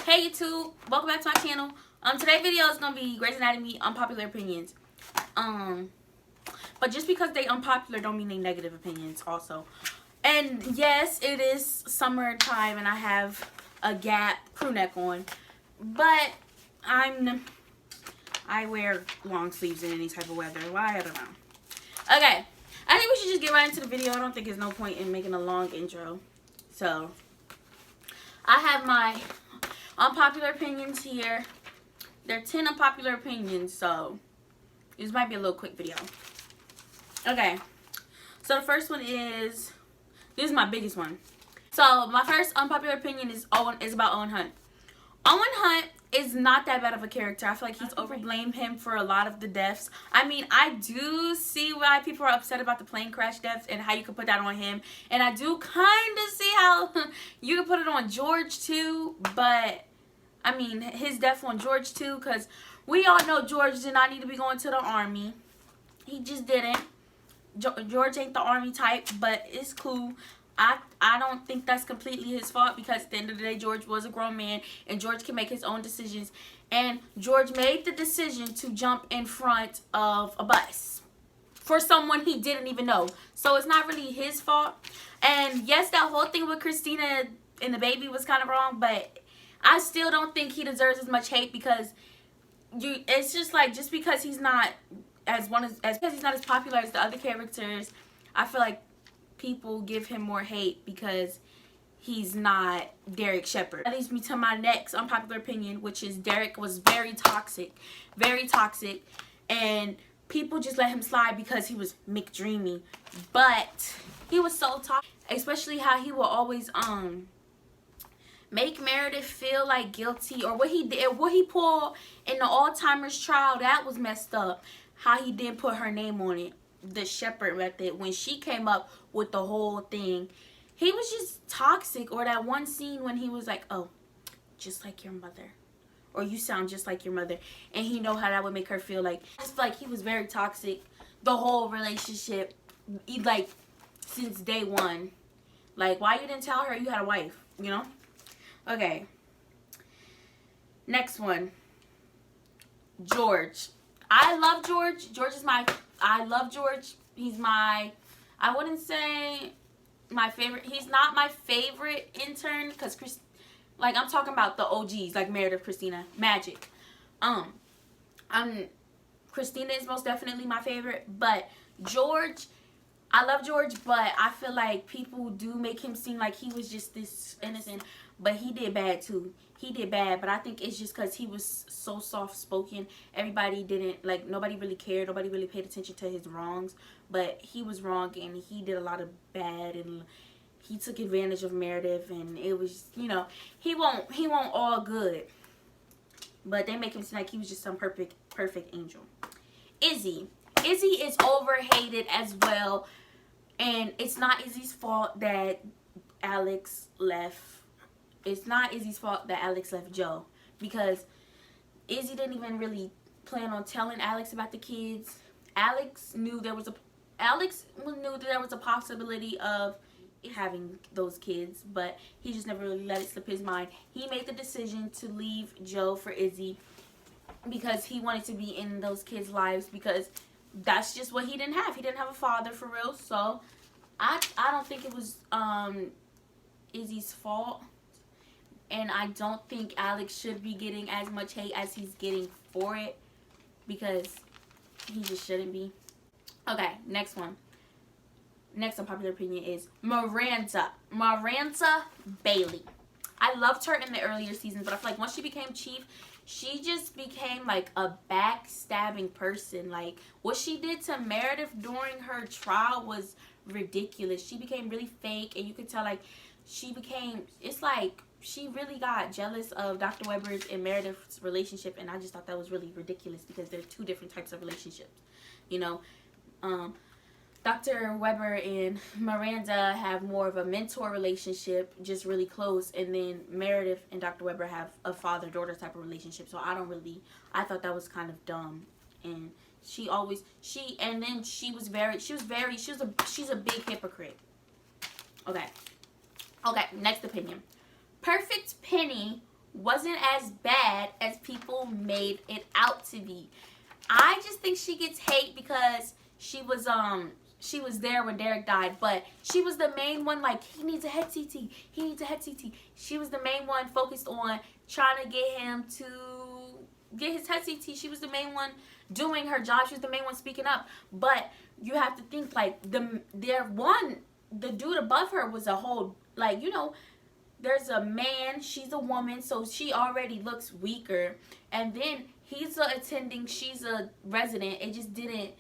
Hey YouTube, welcome back to my channel. Today's video is gonna be Grey's Anatomy unpopular opinions. But just because they unpopular don't mean they negative opinions also. And yes, it is summertime and I have a Gap crew neck on, but I wear long sleeves in any type of weather. Why? I don't know. Okay, I think we should just get right into the video. I don't think there's no point in making a long intro. So I have my unpopular opinions here. There are 10 unpopular opinions, so this might be a little quick video. Okay, so the first one is, this is my biggest one. So my first unpopular opinion is about Owen Hunt. Owen Hunt is not that bad of a character. I feel like he's overblamed him for a lot of the deaths. I mean, I do see why people are upset about the plane crash deaths and how you can put that on him. And I do kind of see how you can put it on George too. But, I mean, his death on George too. Because we all know George did not need to be going to the army. He just didn't. George ain't the army type, but it's cool. I don't think that's completely his fault, because at the end of the day, George was a grown man and George can make his own decisions. And George made the decision to jump in front of a bus for someone he didn't even know. So it's not really his fault. And yes, that whole thing with Christina and the baby was kind of wrong, but I still don't think he deserves as much hate, because it's just like, just because he's not because he's not as popular as the other characters, I feel like people give him more hate because he's not Derek Shepherd. That leads me to my next unpopular opinion, which is Derek was very toxic, and people just let him slide because he was McDreamy. But he was so toxic, especially how he will always make Meredith feel like guilty, or what he did, what he pulled in the Alzheimer's trial, that was messed up. How he didn't put her name on it, the Shepherd method, when she came up with the whole thing. He was just toxic. Or that one scene when he was like, oh, just like your mother, or you sound just like your mother, and he know how that would make her feel. Like, I just feel like he was very toxic the whole relationship, like since day one. Like, why you didn't tell her you had a wife, you know? Okay, next one, George. I love George. I love George. He's my, I wouldn't say my favorite. He's not my favorite intern, because like, I'm talking about the OGs, like Meredith, Christina, Magic. Christina is most definitely my favorite, but George, I love George, but I feel like people do make him seem like he was just this innocent, but he did bad too. He did bad, but I think it's just because he was so soft-spoken. Everybody didn't, like, nobody really cared. Nobody really paid attention to his wrongs, but he was wrong, and he did a lot of bad, and he took advantage of Meredith, and it was, you know, he won't all good, but they make him seem like he was just some perfect angel. Izzy is overhated as well, and it's not Izzy's fault that Alex left. It's not Izzy's fault that Alex left Joe, because Izzy didn't even really plan on telling Alex about the kids. Alex knew there was a possibility of having those kids, but he just never really let it slip his mind. He made the decision to leave Joe for Izzy because he wanted to be in those kids' lives, because that's just what he didn't have. He didn't have a father for real. So I don't think it was Izzy's fault. And I don't think Alex should be getting as much hate as he's getting for it, because he just shouldn't be. Okay, next one. Next unpopular opinion is Miranda Bailey. I loved her in the earlier seasons, but I feel like once she became chief, she just became like a backstabbing person. Like, what she did to Meredith during her trial was ridiculous. She became really fake, and you could tell, like, it's like she really got jealous of Dr. Weber's and Meredith's relationship, and I just thought that was really ridiculous, because they're two different types of relationships, you know. Dr. Weber and Miranda have more of a mentor relationship, just really close, and then Meredith and Dr. Weber have a father-daughter type of relationship. So I thought that was kind of dumb. And she's a big hypocrite. Okay, next opinion. Perfect Penny wasn't as bad as people made it out to be. I just think she gets hate because she was there when Derek died, but she was the main one, like, he needs a head CT. He needs a head CT. She was the main one focused on trying to get him to get his head CT. She was the main one doing her job. She was the main one speaking up. But you have to think, like, the dude above her was a whole, like, you know, there's a man, she's a woman, so she already looks weaker. And then he's a attending, she's a resident. It just didn't,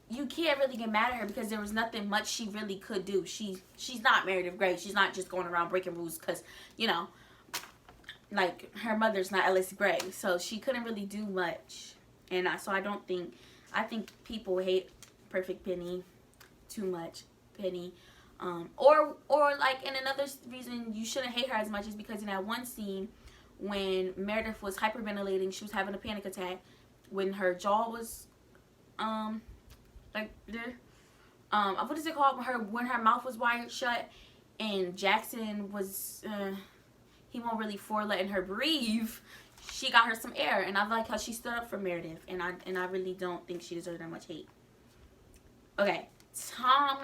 you can't really get mad at her because there was nothing much she really could do. She's not Meredith Grey. She's not just going around breaking rules because, you know, like, her mother's not Alice Grey. So she couldn't really do much. And so I think people hate Perfect Penny too much. Penny. Or like, and another reason you shouldn't hate her as much is because in that one scene when Meredith was hyperventilating, she was having a panic attack when her jaw was like there, what is it called, when her mouth was wired shut, and Jackson was he won't really for letting her breathe. She got her some air, and I like how she stood up for Meredith, and I really don't think she deserved that much hate. Okay,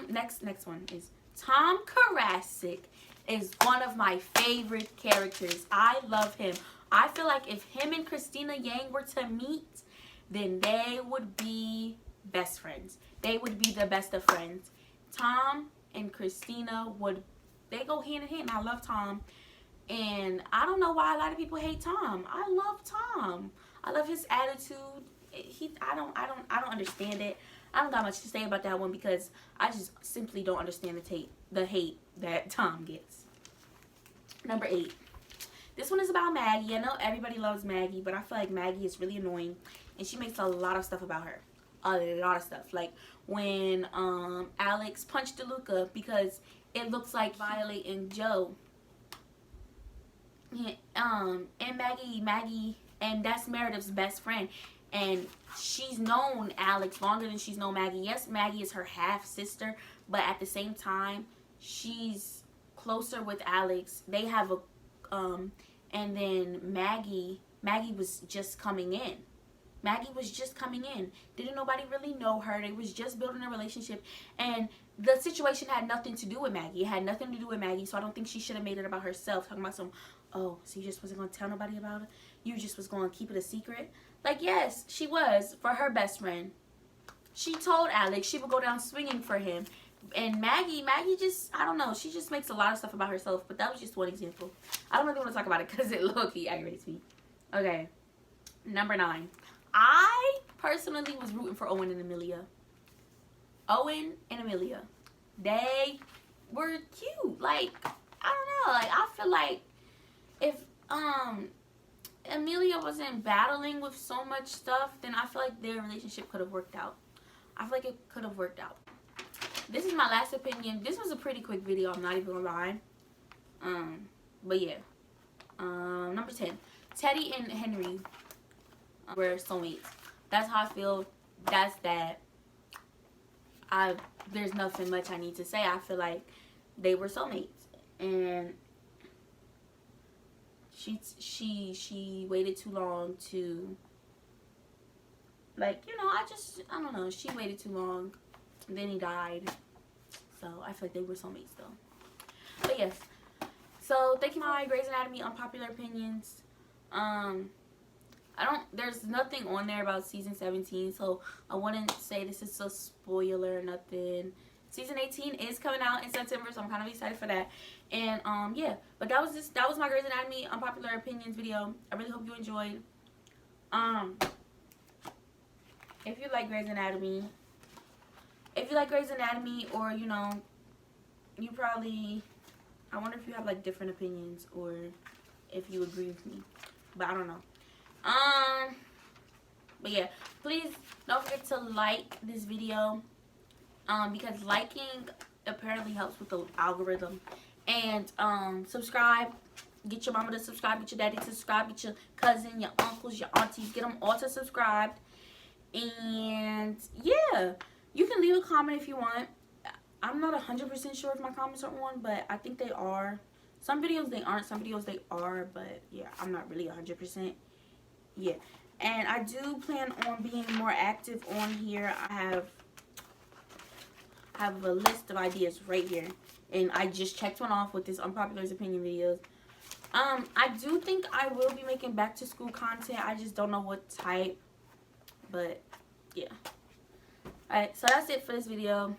next one is Tom Karasik is one of my favorite characters. I love him. I feel like if him and Christina Yang were to meet, then they would be best friends. They would be the best of friends. Tom and Christina they go hand in hand. I love Tom. And I don't know why a lot of people hate Tom. I love Tom. I love his attitude. I don't understand it. I don't got much to say about that one because I just simply don't understand the hate that Tom gets. Number 8. This one is about Maggie. I know everybody loves Maggie, but I feel like Maggie is really annoying, and she makes a lot of stuff about her. A lot of stuff. Like when Alex punched DeLuca because it looks like Violet and Joe. And Maggie, and that's Meredith's best friend. And she's known Alex longer than she's known Maggie. Yes, Maggie is her half-sister, but at the same time, she's closer with Alex. They have and then Maggie was just coming in. Didn't nobody really know her. They was just building a relationship. And the situation had nothing to do with Maggie. It had nothing to do with Maggie, so I don't think she should have made it about herself. Talking about so you just wasn't going to tell nobody about it? You just was going to keep it a secret? Like, yes, she was for her best friend. She told Alex she would go down swinging for him. And Maggie just, I don't know, she just makes a lot of stuff about herself. But that was just one example. I don't really want to talk about it because it low-key aggravates me. Okay, number 9. I personally was rooting for Owen and Amelia. They were cute. Like, I don't know. Like, I feel like if Amelia wasn't battling with so much stuff, then I feel like their relationship could have worked out. This is my last opinion. This was a pretty quick video, I'm not even gonna lie. But yeah. Number 10. Teddy and Henry were soulmates. That's how I feel. That's that. There's nothing much I need to say. I feel like they were soulmates. And she waited too long to, like, you know, I don't know. She waited too long. And then he died. So I feel like they were soulmates though. But yes. So thank you for my Grey's Anatomy unpopular opinions. There's nothing on there about season 17, so I wouldn't say this is a spoiler or nothing. Season 18 is coming out in September, so I'm kind of excited for that. And yeah, but that was my Grey's Anatomy unpopular opinions video. I really hope you enjoyed. If you like Grey's Anatomy, or you know, you probably, I wonder if you have like different opinions or if you agree with me, but I don't know. But yeah, please don't forget to like this video, because liking apparently helps with the algorithm. And subscribe. Get your mama to subscribe, get your daddy to subscribe, get your cousin, your uncles, your aunties, get them all to subscribe. And yeah, you can leave a comment if you want. I'm not 100% sure if my comments are on, but I think they are. Some videos they aren't, some videos they are, but yeah, I'm not really 100%. Yeah, and I do plan on being more active on here. I have a list of ideas right here, and I just checked one off with this unpopular opinion videos. I do think I will be making back to school content. I just don't know what type, but yeah. Alright, so that's it for this video.